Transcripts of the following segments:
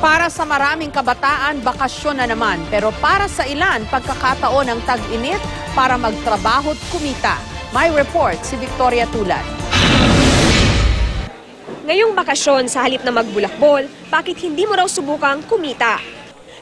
Para sa maraming kabataan, bakasyon na naman. Pero para sa ilan, pagkakataon ng tag-init para magtrabaho at kumita. May report si Victoria Tulad. Ngayong bakasyon, sa halip na magbulakbol, bakit hindi mo raw subukang kumita?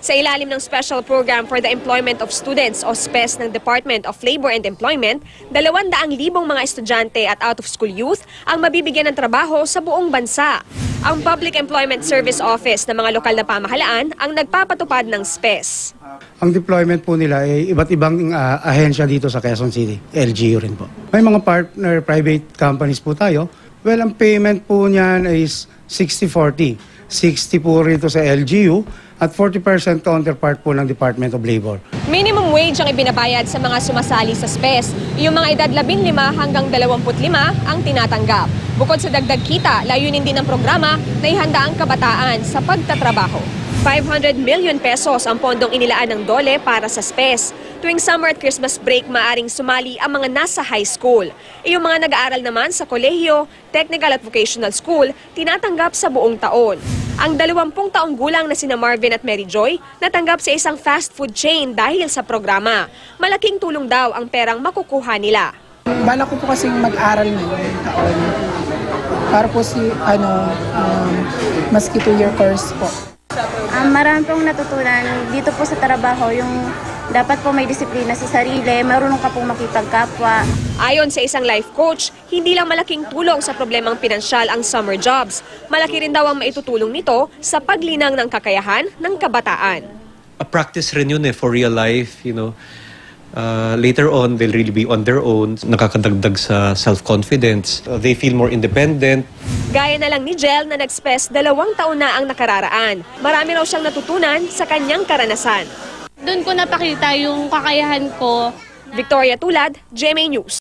Sa ilalim ng Special Program for the Employment of Students o SPES ng Department of Labor and Employment, 200,000 mga estudyante at out-of-school youth ang mabibigyan ng trabaho sa buong bansa. Ang Public Employment Service Office ng mga lokal na pamahalaan ang nagpapatupad ng SPES. Ang deployment po nila ay iba't ibang ahensya dito sa Quezon City, LGU rin po. May mga partner private companies po tayo. Well, ang payment po niyan is 60-40. 60 po rito sa LGU at 40% counterpart po ng Department of Labor. Minimum wage ang ibinabayad sa mga sumasali sa SPES. Yung mga edad 15 hanggang 25 ang tinatanggap. Bukod sa dagdag kita, layunin din ng programa na ihanda ang kabataan sa pagtatrabaho. 500 million pesos ang pondong inilaan ng DOLE para sa SPES. Tuwing summer at Christmas break, maaring sumali ang mga nasa high school. Yung mga nag-aaral naman sa kolehiyo, technical at vocational school, tinatanggap sa buong taon. Ang 20 taong gulang na sina Marvin at Mary Joy natanggap sa isang fast food chain dahil sa programa. Malaking tulong daw ang perang makukuha nila. Bala ko po kasing mag-aral ngayong taon. Para po maski 2-year course po. Marami pong natutunan dito po sa trabaho, yung dapat po may disiplina sa sarili, marunong ka pong makipagkapwa. Ayon sa isang life coach, hindi lang malaking tulong sa problemang pinansyal ang summer jobs. Malaki rin daw ang maitutulong nito sa paglinang ng kakayahan ng kabataan. A practice rin yun for real life, later on, they'll really be on their own. Nakakadagdag sa self-confidence. They feel more independent. Gaya na lang ni Jel na nag-SPES 2 taon na ang nakararaan. Marami raw siyang natutunan sa kanyang karanasan. Doon ko napakita yung kakayahan ko. Victoria Tulad, GMA News.